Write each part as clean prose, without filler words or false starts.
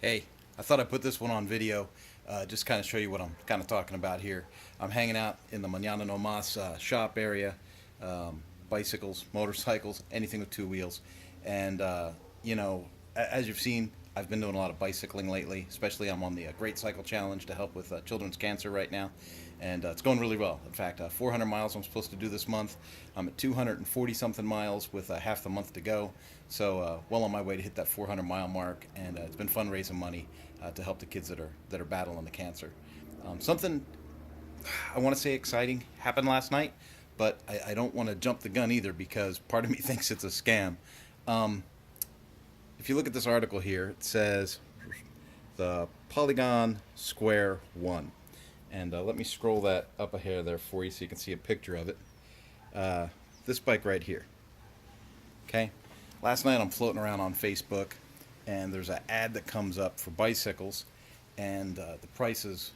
Hey, I thought I'd put this one on video, just kind of show you what I'm kind of talking about here. I'm hanging out in the Mañana No Mas shop area, bicycles, motorcycles, anything with two wheels. And, as you've seen, I've been doing a lot of bicycling lately, especially I'm on the Great Cycle Challenge to help with children's cancer right now. And it's going really well. In fact, 400 miles I'm supposed to do this month. I'm at 240 something miles with half the month to go. So well on my way to hit that 400-mile mark, and it's been fun raising money to help the kids that are battling the cancer. Something I want to say exciting happened last night, but I don't want to jump the gun either because part of me thinks it's a scam. Um, if you look at this article here, it says the Polygon Square One. And let me scroll that up ahead there for you so you can see a picture of it. Uh, this bike right here. Okay? Last night I'm floating around on Facebook, and there's an ad that comes up for bicycles, and the price is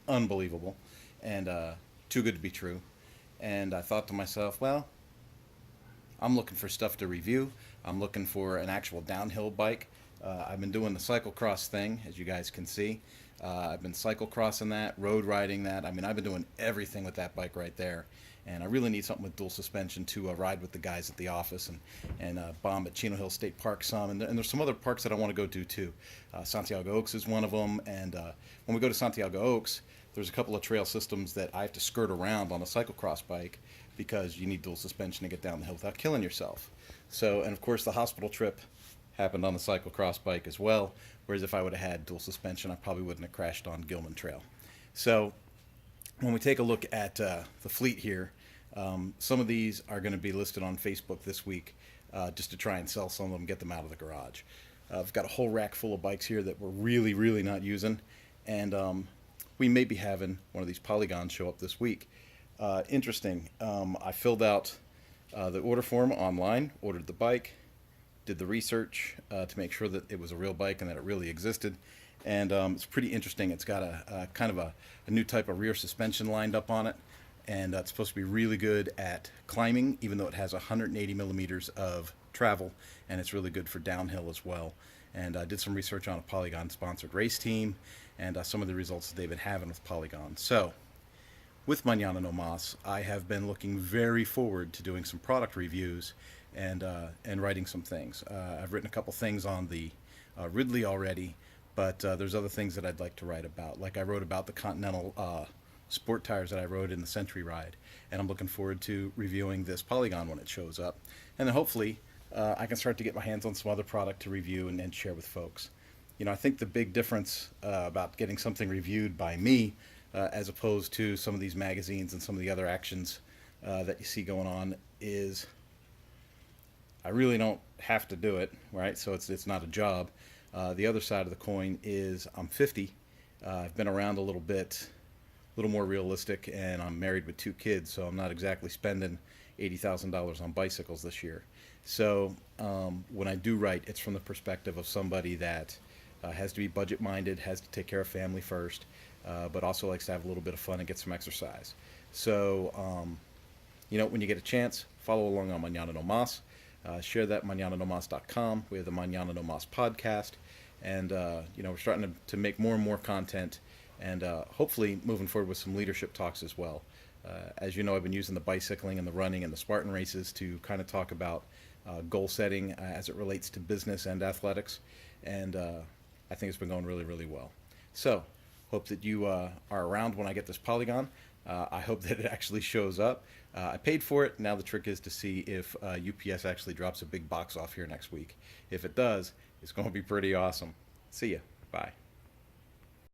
unbelievable and too good to be true. And I thought to myself, well, I'm looking for stuff to review. I'm looking for an actual downhill bike. I've been doing the cyclocross thing, as you guys can see. I've been cyclocrossing that, road riding that. I mean, I've been doing everything with that bike right there. And I really need something with dual suspension to ride with the guys at the office and bomb at Chino Hill State Park some. And there's some other parks that I want to go to too. Santiago Oaks is one of them. And when we go to Santiago Oaks, there's a couple of trail systems that I have to skirt around on a cyclocross bike because you need dual suspension to get down the hill without killing yourself. So, and of course, the hospital trip happened on the cyclocross bike as well. Whereas if I would have had dual suspension, I probably wouldn't have crashed on Gilman Trail. So when we take a look at the fleet here, some of these are going to be listed on Facebook this week just to try and sell some of them, get them out of the garage. I've got a whole rack full of bikes here that we're really, really not using, and we may be having one of these Polygons show up this week. Interesting. I filled out the order form online, ordered the bike, did the research to make sure that it was a real bike and that it really existed. And it's pretty interesting. It's got a kind of a new type of rear suspension lined up on it. And it's supposed to be really good at climbing, even though it has 180 millimeters of travel. And it's really good for downhill as well. And I did some research on a Polygon-sponsored race team and some of the results that they've been having with Polygon. So with Mañana No Mas, I have been looking very forward to doing some product reviews and writing some things. I've written a couple things on the Ridley already, but there's other things that I'd like to write about. Like I wrote about the Continental sport tires that I rode in the Century Ride, and I'm looking forward to reviewing this Polygon when it shows up. And then hopefully I can start to get my hands on some other product to review and share with folks. You know, I think the big difference about getting something reviewed by me as opposed to some of these magazines and some of the other actions that you see going on is I really don't have to do it, right? So it's not a job. The other side of the coin is I'm 50. I've been around a little bit, a little more realistic, and I'm married with two kids, so I'm not exactly spending $80,000 on bicycles this year. So when I do write, it's from the perspective of somebody that has to be budget minded, has to take care of family first, but also likes to have a little bit of fun and get some exercise. So, when you get a chance, follow along on Mañana No Mas. Share that at mañananomas.com. We have the Mañana No Mas podcast. And, we're starting to make more and more content and hopefully moving forward with some leadership talks as well. As you know, I've been using the bicycling and the running and the Spartan races to kind of talk about goal setting as it relates to business and athletics. And I think it's been going really, really well. So, hope that you are around when I get this Polygon. I hope that it actually shows up. I paid for it. Now the trick is to see if UPS actually drops a big box off here next week. If it does, it's going to be pretty awesome. See ya. Bye.